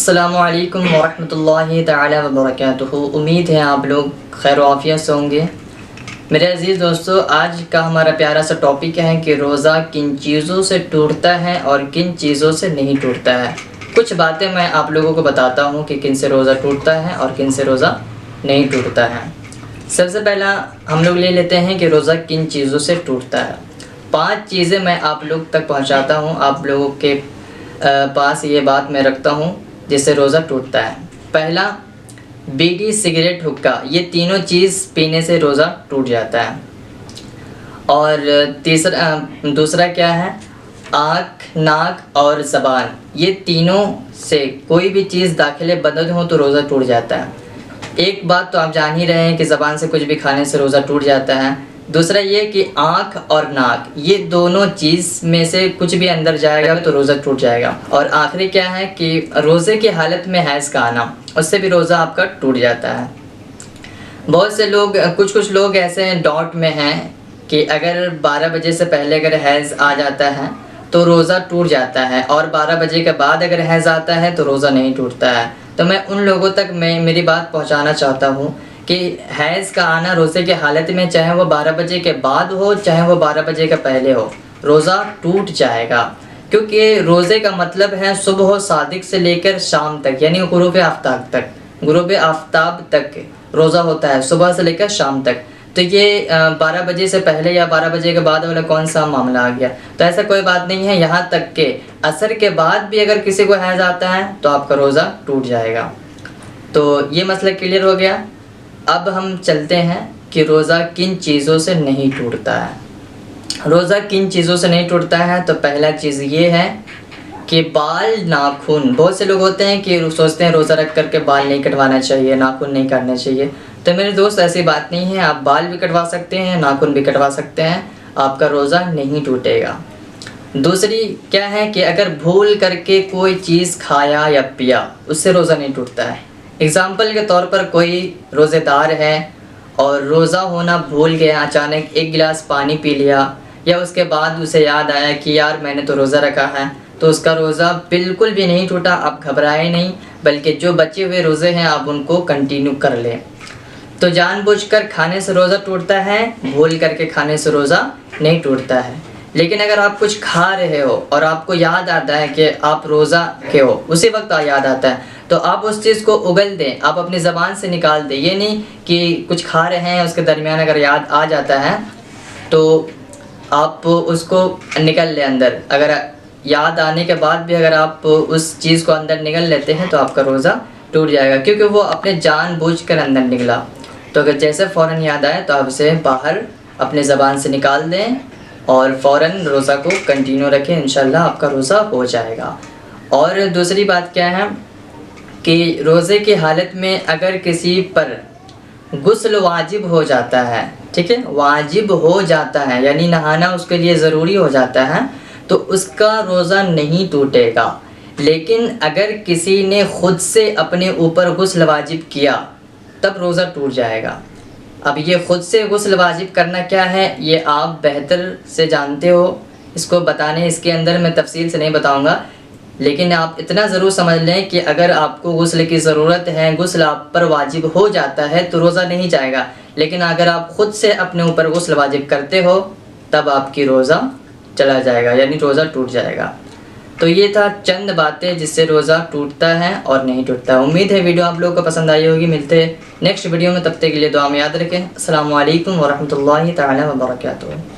अस्सलामुअलैकुम वरहमतुल्लाहि तआला वबरकातुहू। उम्मीद है आप लोग खैर आफियत से होंगे। मेरे अज़ीज़ दोस्तों, आज का हमारा प्यारा सा टॉपिक है कि रोज़ा किन चीज़ों से टूटता है और किन चीज़ों से नहीं टूटता है। कुछ बातें मैं आप लोगों को बताता हूँ कि किन से रोज़ा टूटता है और किन से रोज़ा नहीं टूटता है। सबसे पहला हम लोग ले लेते हैं कि रोज़ा किन चीज़ों से टूटता है। 5 चीज़ें मैं आप लोग तक पहुँचाता हूँ, आप लोगों के पास ये बात मैं रखता हूँ जिससे रोज़ा टूटता है। पहला, बीड़ी, सिगरेट, हुक्का, ये तीनों चीज़ पीने से रोज़ा टूट जाता है। और दूसरा क्या है, आँख, नाक और ज़बान, ये तीनों से कोई भी चीज़ दाखिले बंद हो तो रोज़ा टूट जाता है। एक बात तो आप जान ही रहे हैं कि ज़बान से कुछ भी खाने से रोज़ा टूट जाता है। दूसरा ये कि आँख और नाक, ये दोनों चीज़ में से कुछ भी अंदर जाएगा तो रोज़ा टूट जाएगा। और आखिरी क्या है कि रोज़े की हालत में हैज़ का आना, उससे भी रोज़ा आपका टूट जाता है। बहुत से लोग, कुछ लोग ऐसे डॉट में हैं कि अगर 12 बजे से पहले अगर हैज़ आ जाता है तो रोज़ा टूट जाता है, और 12 बजे के बाद अगर हैज़ आता है तो रोज़ा नहीं टूटता है। तो मैं उन लोगों तक मेरी बात पहुंचाना चाहता हूं कि हैज़ का आना रोज़े की हालत में, चाहे वो 12 बजे के बाद हो चाहे वो 12 बजे के पहले हो, रोज़ा टूट जाएगा। क्योंकि रोज़े का मतलब है सुबह सादिक से लेकर शाम तक, यानी गुरूब आफ्ताब तक, गुरूब आफ्ताब तक रोज़ा होता है, सुबह से लेकर शाम तक। तो ये 12 बजे से पहले या 12 बजे के बाद वाला कौन सा मामला आ गया? तो ऐसा कोई बात नहीं है। यहाँ तक के असर के बाद भी अगर किसी को हैज़ आता है तो आपका रोज़ा टूट जाएगा। तो ये मसला क्लियर हो गया। अब हम चलते हैं कि रोज़ा किन चीज़ों से नहीं टूटता है। रोज़ा किन चीज़ों से नहीं टूटता है, तो पहला चीज़ ये है कि बाल, नाखून। बहुत से लोग होते हैं कि सोचते हैं रोज़ा रख करके बाल नहीं कटवाना चाहिए, नाखून नहीं काटना चाहिए। तो मेरे दोस्त, ऐसी बात नहीं है। आप बाल भी कटवा सकते हैं, नाखून भी कटवा सकते हैं, आपका रोज़ा नहीं टूटेगा। दूसरी क्या है कि अगर भूल करके कोई चीज़ खाया या पिया, उससे रोज़ा नहीं टूटता है। एग्ज़ाम्पल के तौर पर कोई रोज़ेदार है और रोज़ा होना भूल गया, अचानक एक गिलास पानी पी लिया, या उसके बाद उसे याद आया कि यार मैंने तो रोज़ा रखा है, तो उसका रोज़ा बिल्कुल भी नहीं टूटा। आप घबराए नहीं, बल्कि जो बचे हुए रोज़े हैं आप उनको कंटिन्यू कर लें। तो जानबूझकर खाने से रोज़ा टूटता है, भूल करके खाने से रोज़ा नहीं टूटता है। लेकिन अगर आप कुछ खा रहे हो और आपको याद आता है कि आप रोज़ा के हो, उसी वक्त याद आता है, तो आप उस चीज़ को उगल दें, आप अपनी ज़बान से निकाल दें। ये नहीं कि कुछ खा रहे हैं उसके दरमियान अगर याद आ जाता है तो आप उसको निकल लें अंदर। अगर याद आने के बाद भी अगर आप उस चीज़ को अंदर निकल लेते हैं तो आपका रोज़ा टूट जाएगा, क्योंकि वो अपने जानबूझकर अंदर निकला। तो अगर जैसे फ़ौरन याद आए तो आप उसे बाहर अपने ज़बान से निकाल दें और फ़ौरन रोज़ा को कंटिन्यू रखें, इंशाल्लाह आपका रोज़ा हो जाएगा। और दूसरी बात क्या है कि रोज़े की हालत में अगर किसी पर गुस्ल वाजिब हो जाता है, ठीक है, वाजिब हो जाता है यानी नहाना उसके लिए ज़रूरी हो जाता है, तो उसका रोज़ा नहीं टूटेगा। लेकिन अगर किसी ने ख़ुद से अपने ऊपर गुस्ल वाजिब किया तब रोज़ा टूट जाएगा। अब ये ख़ुद से गुस्ल वाजिब करना क्या है ये आप बेहतर से जानते हो, इसको बताने इसके अंदर मैं तफसील से नहीं बताऊंगा, लेकिन आप इतना ज़रूर समझ लें कि अगर आपको गुस्ल की ज़रूरत है, गुस्ल आप पर वाजिब हो जाता है तो रोज़ा नहीं जाएगा। लेकिन अगर आप ख़ुद से अपने ऊपर गुस्ल वाजिब करते हो तब आपकी रोज़ा चला जाएगा, यानी रोज़ा टूट जाएगा। तो ये था चंद बातें जिससे रोज़ा टूटता है और नहीं टूटता। उम्मीद है वीडियो आप लोगों को पसंद आई होगी। मिलते हैं नेक्स्ट वीडियो में, तब तक के लिए दुआ में याद रखें। अस्सलामु अलैकुम वरहमतुल्लाहि तआला वबरकातुहू।